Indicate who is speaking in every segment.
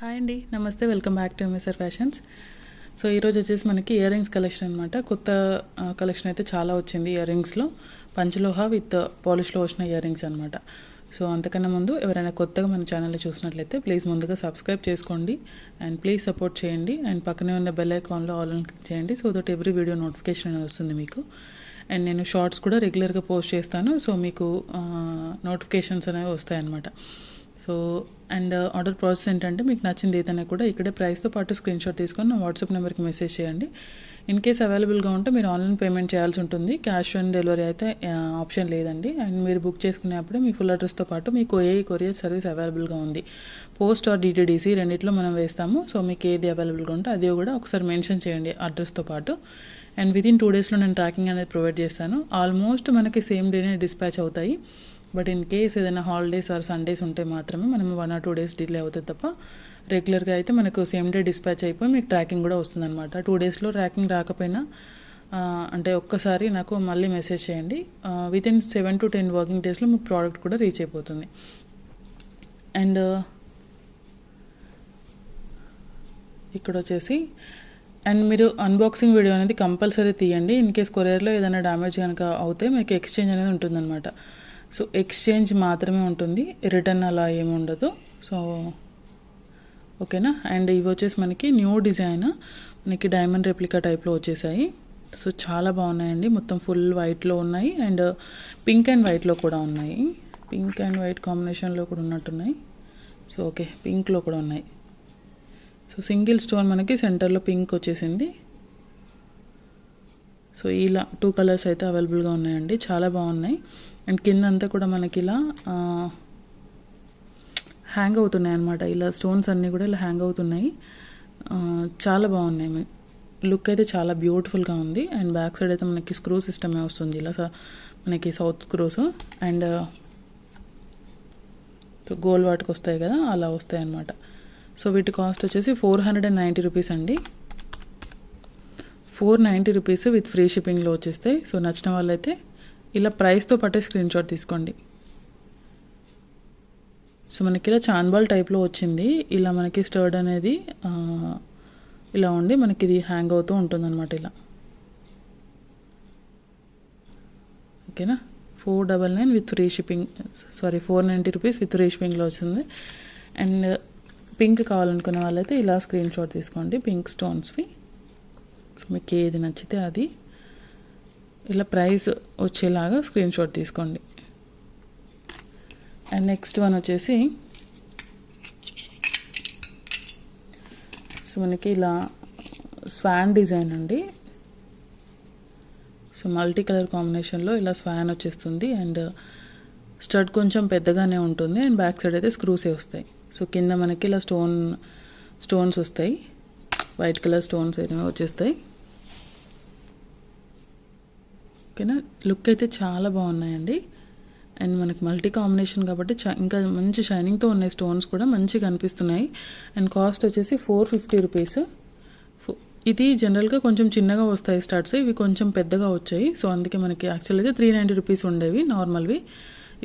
Speaker 1: Hi అండి, నమస్తే. Welcome back to MSR fashions. So ఈరోజు వచ్చేసి మనకి ఇయర్ రింగ్స్ కలెక్షన్ అనమాట. కొత్త కలెక్షన్ అయితే చాలా వచ్చింది ఇయర్ రింగ్స్లో. పంచలోహ విత్ పాలిష్లో వచ్చిన ఇయర్ రింగ్స్ అనమాట. సో అంతకన్నా ముందు ఎవరైనా కొత్తగా మన ఛానల్ని చూసినట్లయితే ప్లీజ్ ముందుగా సబ్స్క్రైబ్ చేసుకోండి అండ్ ప్లీజ్ సపోర్ట్ చేయండి. అండ్ పక్కనే ఉన్న బెల్ ఐకాన్లో ఆల్ అని క్లిక్ చేయండి. So that every video notification అనేది వస్తుంది మీకు. అండ్ నేను షార్ట్స్ కూడా రెగ్యులర్గా పోస్ట్ చేస్తాను. సో మీకు నోటిఫికేషన్స్ అనేవి వస్తాయన్నమాట. సో అండ్ ఆర్డర్ ప్రాసెస్ ఏంటంటే, మీకు నచ్చింది ఏదైనా కూడా ఇక్కడే ప్రైస్తో పాటు స్క్రీన్ షాట్ తీసుకొని నా వాట్సాప్ నెంబర్కి మెసేజ్ చేయండి. ఇన్ కేస్ అవైలబుల్గా ఉంటే మీరు ఆన్లైన్ పేమెంట్ చేయాల్సి ఉంటుంది. క్యాష్ ఆన్ డెలివరీ అయితే ఆప్షన్ లేదండి. అండ్ మీరు బుక్ చేసుకునేప్పుడు మీ ఫుల్ అడ్రస్తో పాటు మీకు ఏ కొరియర్ సర్వీస్ అవైలబుల్గా ఉంది, పోస్ట్ ఆర్ డిటిడిసి రెండిట్లో మనం వేస్తాము. సో మీకు ఏది అవైలబుల్గా ఉంటే అది కూడా ఒకసారి మెన్షన్ చేయండి అడ్రస్తో పాటు. అండ్ వితిన్ 2 daysలో నేను ట్రాకింగ్ అనేది ప్రొవైడ్ చేస్తాను. ఆల్మోస్ట్ మనకి సేమ్ డేనే డిస్పాచ్ అవుతాయి. బట్ ఇన్ కేస్ ఏదైనా హాలిడేస్ ఆర్ సండేస్ ఉంటే మాత్రమే మనం 1 or 2 days డిలే అవుతుంది తప్ప రెగ్యులర్గా అయితే మనకు సేమ్ డే డిస్పాచ్ అయిపోయి మీకు ట్రాకింగ్ కూడా వస్తుందన్నమాట. 2 daysలో ట్రాకింగ్ రాకపోయినా అంటే ఒక్కసారి నాకు మళ్ళీ మెసేజ్ చేయండి. వితిన్ 7 to 10 వర్కింగ్ డేస్లో మీకు ప్రోడక్ట్ కూడా రీచ్ అయిపోతుంది. అండ్ ఇక్కడ వచ్చేసి అండ్ మీరు అన్బాక్సింగ్ వీడియో అనేది కంపల్సరీ తీయండి. ఇన్ కేస్ కొరియర్లో ఏదైనా డ్యామేజ్ కనుక అవుతే మీకు ఎక్స్చేంజ్ అనేది ఉంటుందన్నమాట. సో ఎక్స్చేంజ్ మాత్రమే ఉంటుంది, రిటర్న్ అలా ఏమి ఉండదు. సో ఓకేనా. అండ్ ఇవి వచ్చేసి మనకి న్యూ డిజైన్, మనకి డైమండ్ రెప్లికా టైప్లో వచ్చేసాయి. సో చాలా బాగున్నాయండి. మొత్తం ఫుల్ వైట్లో ఉన్నాయి అండ్ పింక్ అండ్ వైట్లో కూడా ఉన్నాయి. పింక్ అండ్ వైట్ కాంబినేషన్లో కూడా ఉన్నట్టున్నాయి. సో ఓకే, పింక్లో కూడా ఉన్నాయి. సో సింగిల్ స్టోన్ మనకి సెంటర్లో పింక్ వచ్చేసింది. సో ఇలా 2 కలర్స్ అయితే అవైలబుల్గా ఉన్నాయండి. చాలా బాగున్నాయి. అండ్ కింద అంతా కూడా మనకి ఇలా హ్యాంగ్ అవుతున్నాయి అన్నమాట. ఇలా స్టోన్స్ అన్నీ కూడా ఇలా హ్యాంగ్ అవుతున్నాయి. చాలా బాగున్నాయి. లుక్ అయితే చాలా బ్యూటిఫుల్గా ఉంది. అండ్ బ్యాక్ సైడ్ అయితే మనకి స్క్రూ సిస్టమే వస్తుంది, ఇలా మనకి సౌత్ స్క్రూస్. అండ్ గోల్డ్ వాటికి వస్తాయి కదా, అలా వస్తాయి అన్నమాట. సో వీటి కాస్ట్ వచ్చేసి 490 రూపీస్ అండి. 490 రూపీస్ విత్ ఫ్రీ షిప్పింగ్లో వచ్చేస్తాయి. సో నచ్చిన వాళ్ళైతే ఇలా ప్రైస్తో పాటే స్క్రీన్ షాట్ తీసుకోండి. సో మనకి ఇలా చాన్బాల్ టైప్లో వచ్చింది. ఇలా మనకి స్టర్డ్ అనేది ఇలా ఉండి మనకి ఇది హ్యాంగ్ అవుతూ ఉంటుందన్నమాట ఇలా. ఓకేనా. 499 with free shipping, 490 rupees with free షిప్పింగ్లో వచ్చింది. అండ్ పింక్ కావాలనుకునే వాళ్ళైతే ఇలా స్క్రీన్ షాట్ తీసుకోండి, పింక్ స్టోన్స్వి. సో మీకు ఏది నచ్చితే అది ఇలా ప్రైస్ వచ్చేలాగా స్క్రీన్ షాట్ తీసుకోండి. అండ్ నెక్స్ట్ వన్ వచ్చేసి సో మనకి ఇలా స్వాన్ డిజైన్ అండి. సో మల్టీ కలర్ కాంబినేషన్లో ఇలా స్వాన్ వచ్చేస్తుంది. అండ్ స్టడ్ కొంచెం పెద్దగానే ఉంటుంది. అండ్ బ్యాక్ సైడ్ అయితే స్క్రూసే వస్తాయి. సో కింద మనకి ఇలా స్టోన్స్ వస్తాయి, వైట్ కలర్ స్టోన్స్ అనేవి వచ్చేస్తాయి. ఓకేనా. లుక్ అయితే చాలా బాగున్నాయండి. అండ్ మనకి మల్టీ కాంబినేషన్ కాబట్టి ఇంకా మంచి షైనింగ్తో ఉన్నాయి. స్టోన్స్ కూడా మంచిగా కనిపిస్తున్నాయి. అండ్ కాస్ట్ వచ్చేసి 450 రూపీస్. ఇది జనరల్గా కొంచెం చిన్నగా వస్తాయి స్టార్ట్స్, ఇవి కొంచెం పెద్దగా వచ్చాయి. సో అందుకే మనకి యాక్చువల్ అయితే 390 రూపీస్ ఉండేవి నార్మల్వి.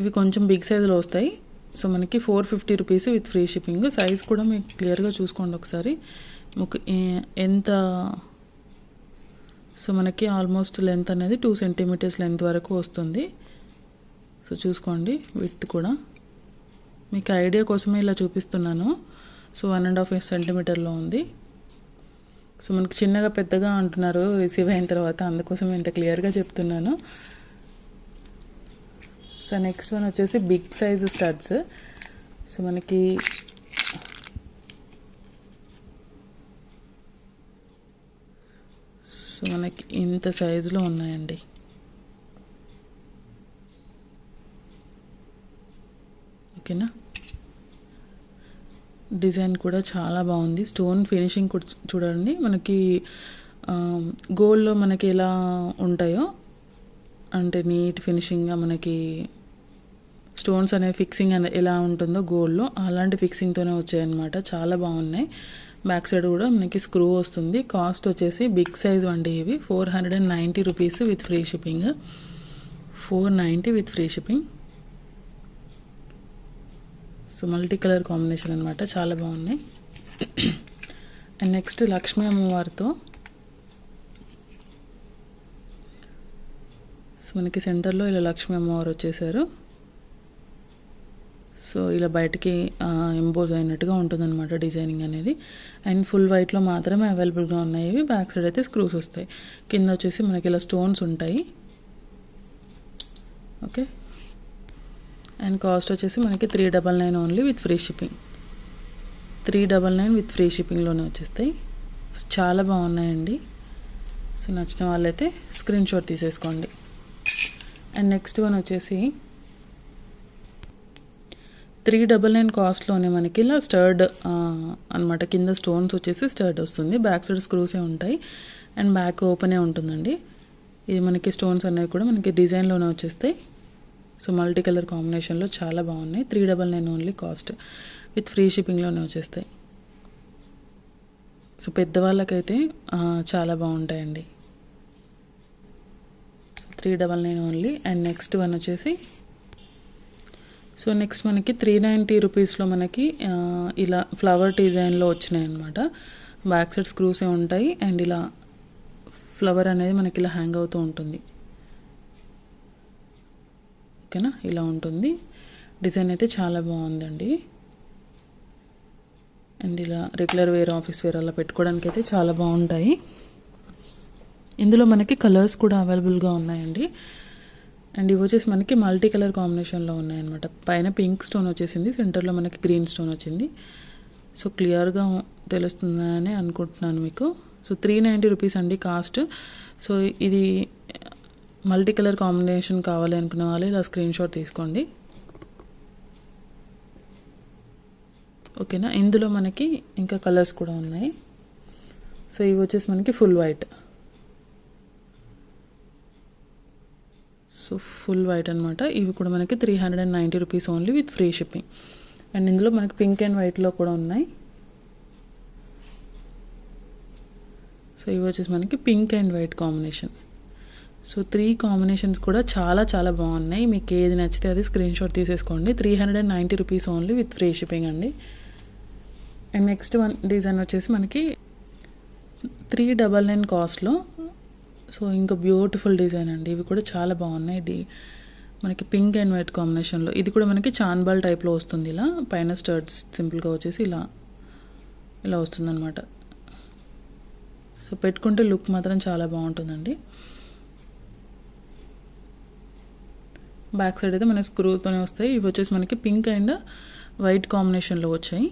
Speaker 1: ఇవి కొంచెం బిగ్ సైజులో వస్తాయి. సో మనకి 450 rupees with free shipping. Size కూడా మీకు క్లియర్గా చూసుకోండి ఒకసారి ఎంత. సో మనకి ఆల్మోస్ట్ లెంత్ అనేది 2 centimeters లెంత్ వరకు వస్తుంది. సో చూసుకోండి. విడ్త్ కూడా మీకు ఐడియా కోసమే ఇలా చూపిస్తున్నాను. సో 1.5 centimeterలో ఉంది. సో మనకి చిన్నగా పెద్దగా అంటున్నారు రిసీవ్ అయిన తర్వాత, అందుకోసం ఇంత క్లియర్గా చెప్తున్నాను. సో నెక్స్ట్ వన్ వచ్చేసి బిగ్ సైజ్ స్టడ్స్. సో మనకి ఇంత సైజులో ఉన్నాయండి. ఓకేనా. డిజైన్ కూడా చాలా బాగుంది. స్టోన్ ఫినిషింగ్ కూడా చూడండి. మనకి గోల్డ్లో మనకి ఎలా ఉంటాయో అంటే నీట్ ఫినిషింగ్గా మనకి స్టోన్స్ అనే ఫిక్సింగ్ ఎలా ఉంటుందో గోల్డ్లో అలాంటి ఫిక్సింగ్తోనే వచ్చాయన్నమాట. చాలా బాగున్నాయి. బ్యాక్ సైడ్ కూడా మనకి స్క్రూ వస్తుంది. కాస్ట్ వచ్చేసి బిగ్ సైజ్ అండి ఇవి. 490 rupees with free shipping. 490 with free shipping. So multi colour combination అనమాట, చాలా బాగున్నాయి. అండ్ నెక్స్ట్ లక్ష్మీ అమ్మవారితో సో మనకి సెంటర్లో ఇలా లక్ష్మీ అమ్మవారు వచ్చేసారు. సో ఇలా బయటికి ఎంబోజ్ అయినట్టుగా ఉంటుందన్నమాట డిజైనింగ్ అనేది. అండ్ ఫుల్ వైట్లో మాత్రమే అవైలబుల్గా ఉన్నాయి ఇవి. బ్యాక్ సైడ్ అయితే స్క్రూస్ వస్తాయి. కింద వచ్చేసి మనకి ఇలా స్టోన్స్ ఉంటాయి. ఓకే. అండ్ కాస్ట్ వచ్చేసి మనకి 399 only with free shipping. 399 with free షిప్పింగ్లోనే వచ్చేస్తాయి. సో చాలా బాగున్నాయండి. సో నచ్చిన వాళ్ళైతే స్క్రీన్ షాట్ తీసేసుకోండి. అండ్ నెక్స్ట్ వన్ వచ్చేసి 399 కాస్ట్లోనే మనకి ఇలా స్టర్డ్ అనమాట. కింద స్టోన్స్ వచ్చేసి స్టర్డ్ వస్తుంది. బ్యాక్ సైడ్ స్క్రూసే ఉంటాయి అండ్ బ్యాక్ ఓపెనే ఉంటుందండి. ఇది మనకి స్టోన్స్ అనేవి కూడా మనకి డిజైన్లోనే వచ్చేస్తాయి. సో మల్టీ కలర్ కాంబినేషన్లో చాలా బాగున్నాయి. 399 ఓన్లీ కాస్ట్ విత్ ఫ్రీ షిప్పింగ్లోనే వచ్చేస్తాయి. సో పెద్దవాళ్ళకైతే చాలా బాగుంటాయండి. 399 ఓన్లీ. అండ్ నెక్స్ట్ వన్ వచ్చేసి సో నెక్స్ట్ మనకి 390 రూపీస్లో మనకి ఇలా ఫ్లవర్ డిజైన్లో వచ్చినాయి అనమాట. బ్యాక్ సైడ్ స్క్రూసే ఉంటాయి అండ్ ఇలా ఫ్లవర్ అనేది మనకి ఇలా హ్యాంగ్ అవుతూ ఉంటుంది. ఓకేనా, ఇలా ఉంటుంది. డిజైన్ అయితే చాలా బాగుందండి. అండ్ ఇలా రెగ్యులర్ వేర్, ఆఫీస్ వేర్ అలా పెట్టుకోవడానికి అయితే చాలా బాగుంటాయి. ఇందులో మనకి కలర్స్ కూడా అవైలబుల్గా ఉన్నాయండి. అండ్ ఇవి వచ్చేసి మనకి మల్టీ కలర్ కాంబినేషన్లో ఉన్నాయన్నమాట. పైన పింక్ స్టోన్ వచ్చేసింది, సెంటర్లో మనకి గ్రీన్ స్టోన్ వచ్చింది. సో క్లియర్గా తెలుస్తుందని అనుకుంటున్నాను మీకు. సో 390 రూపీస్ అండి కాస్ట్. సో ఇది మల్టీ కలర్ కాంబినేషన్ కావాలి అనుకునే వాళ్ళు ఇలా స్క్రీన్ షాట్ తీసుకోండి. ఓకేనా, ఇందులో మనకి ఇంకా కలర్స్ కూడా ఉన్నాయి. సో ఇవి వచ్చేసి మనకి full white. So full white అనమాట. ఇవి కూడా మనకి 390 rupees only with free shipping. And ఇందులో మనకి పింక్ అండ్ వైట్లో కూడా ఉన్నాయి. సో ఇవి వచ్చేసి మనకి pink and white combination. So 3 combinations కూడా చాలా చాలా బాగున్నాయి. మీకు ఏది నచ్చితే అది స్క్రీన్ షాట్ తీసేసుకోండి. 390 rupees only with free shipping అండి. అండ్ నెక్స్ట్ వన్ డిజైన్ వచ్చేసి మనకి 399 కాస్ట్లో. సో ఇంకా బ్యూటిఫుల్ డిజైన్ అండి. ఇవి కూడా చాలా బాగున్నాయి. మనకి పింక్ అండ్ వైట్ కాంబినేషన్లో. ఇది కూడా మనకి చాన్బాల్ టైప్లో వస్తుంది. ఇలా పైన స్టర్ట్స్ సింపుల్గా వచ్చేసి ఇలా వస్తుందన్నమాట. సో పెట్టుకుంటే లుక్ మాత్రం చాలా బాగుంటుందండి. బ్యాక్ సైడ్ అయితే మనకి స్క్రూతోనే వస్తాయి. ఇవి వచ్చేసి మనకి పింక్ అండ్ వైట్ కాంబినేషన్లో వచ్చాయి.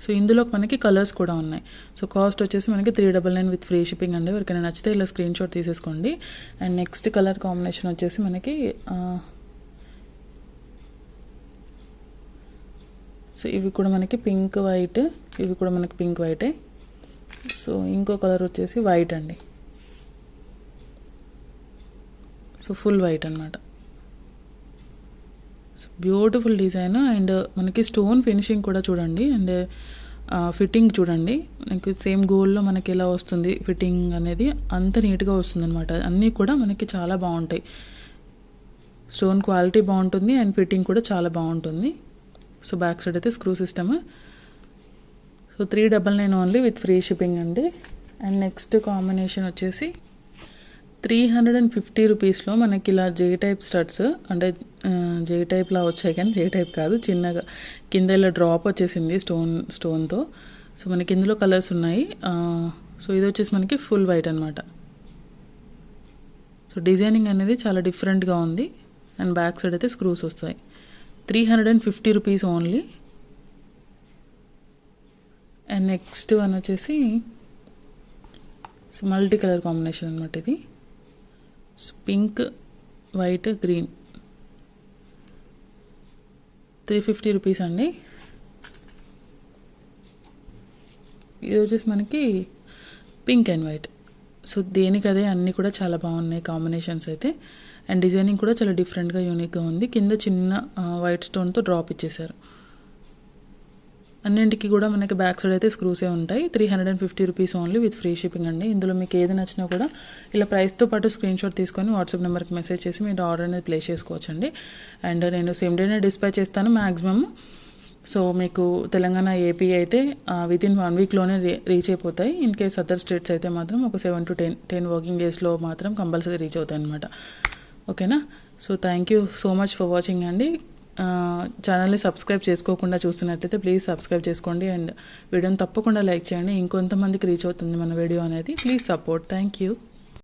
Speaker 1: సో ఇందులో మనకి కలర్స్ కూడా ఉన్నాయి. సో కాస్ట్ వచ్చేసి మనకి 399 విత్ ఫ్రీ షిప్పింగ్ అండి. ఎవరికైనా నచ్చితే ఇలా స్క్రీన్ షాట్ తీసేసుకోండి. అండ్ నెక్స్ట్ కలర్ కాంబినేషన్ వచ్చేసి మనకి సో ఇవి కూడా మనకి పింక్ వైట్, ఇవి కూడా మనకి పింక్ వైటే. సో ఇంకో కలర్ వచ్చేసి వైట్ అండి. సో ఫుల్ వైట్ అనమాట. So beautiful design. అండ్ మనకి స్టోన్ ఫినిషింగ్ కూడా చూడండి. అండ్ ఫిట్టింగ్ చూడండి. మనకి సేమ్ గోల్డ్లో మనకి ఎలా వస్తుంది ఫిట్టింగ్ అనేది అంత నీట్గా వస్తుంది అనమాట. అన్నీ కూడా మనకి చాలా బాగుంటాయి. స్టోన్ క్వాలిటీ బాగుంటుంది అండ్ ఫిట్టింగ్ కూడా చాలా బాగుంటుంది. సో బ్యాక్ సైడ్ అయితే screw system. So 399 only with free shipping అండి. అండ్ నెక్స్ట్ కాంబినేషన్ వచ్చేసి 350 రూపీస్లో మనకి ఇలా జే టైప్ స్టడ్స్, అంటే జే టైప్లా వచ్చాయి కానీ జే టైప్ కాదు, చిన్నగా కింద ఇలా డ్రాప్ వచ్చేసింది స్టోన్తో. సో మనకి ఇందులో కలర్స్ ఉన్నాయి. సో ఇది వచ్చేసి మనకి ఫుల్ వైట్ అనమాట. సో డిజైనింగ్ అనేది చాలా డిఫరెంట్గా ఉంది. అండ్ బ్యాక్ సైడ్ అయితే స్క్రూస్ వస్తాయి. 350 rupees only. And next one వచ్చేసి సో మల్టీ కలర్ కాంబినేషన్ అనమాట. ఇది పింక్, వైట్, గ్రీన్. 350 రూపీస్ అండి. ఇది వచ్చేసి మనకి పింక్ అండ్ వైట్. సో దేనికి అదే అన్నీ కూడా చాలా బాగున్నాయి కాంబినేషన్స్ అయితే. అండ్ డిజైనింగ్ కూడా చాలా డిఫరెంట్గా యూనిక్గా ఉంది. కింద చిన్న వైట్ స్టోన్తో డ్రాప్ ఇచ్చేసారు. అన్నింటికి కూడా మనకి బ్యాక్ సైడ్ అయితే స్క్రూసే ఉంటాయి. 350 rupees only with free shipping అండి. ఇందులో మీకు ఏది నచ్చినా కూడా ఇలా ప్రైస్తో పాటు స్క్రీన్ షాట్ తీసుకొని వాట్సాప్ నెంబర్కి మెసేజ్ చేసి మీరు ఆర్డర్ అనేది ప్లేస్ చేసుకోవచ్చండి. అండ్ నేను సేమ్ డేనే డిస్పాచ్ చేస్తాను మ్యాక్సిమమ్. సో మీకు తెలంగాణ ఏపీ అయితే వితిన్ 1 వీక్లోనే రీచ్ అయిపోతాయి. ఇన్ కేస్ అదర్ స్టేట్స్ అయితే మాత్రం ఒక 7 to 10 వర్కింగ్ డేస్లో మాత్రం కంపల్సరీ రీచ్ అవుతాయి అనమాట. ఓకేనా? So thank you so much for watching అండి. ఛానల్ని సబ్స్క్రైబ్ చేసుకోకుండా చూస్తున్నట్లయితే ప్లీజ్ సబ్స్క్రైబ్ చేసుకోండి అండ్ వీడియోని తప్పకుండా లైక్ చేయండి. ఇంకొంతమందికి రీచ్ అవుతుంది మన వీడియో అనేది. Please support. Thank you.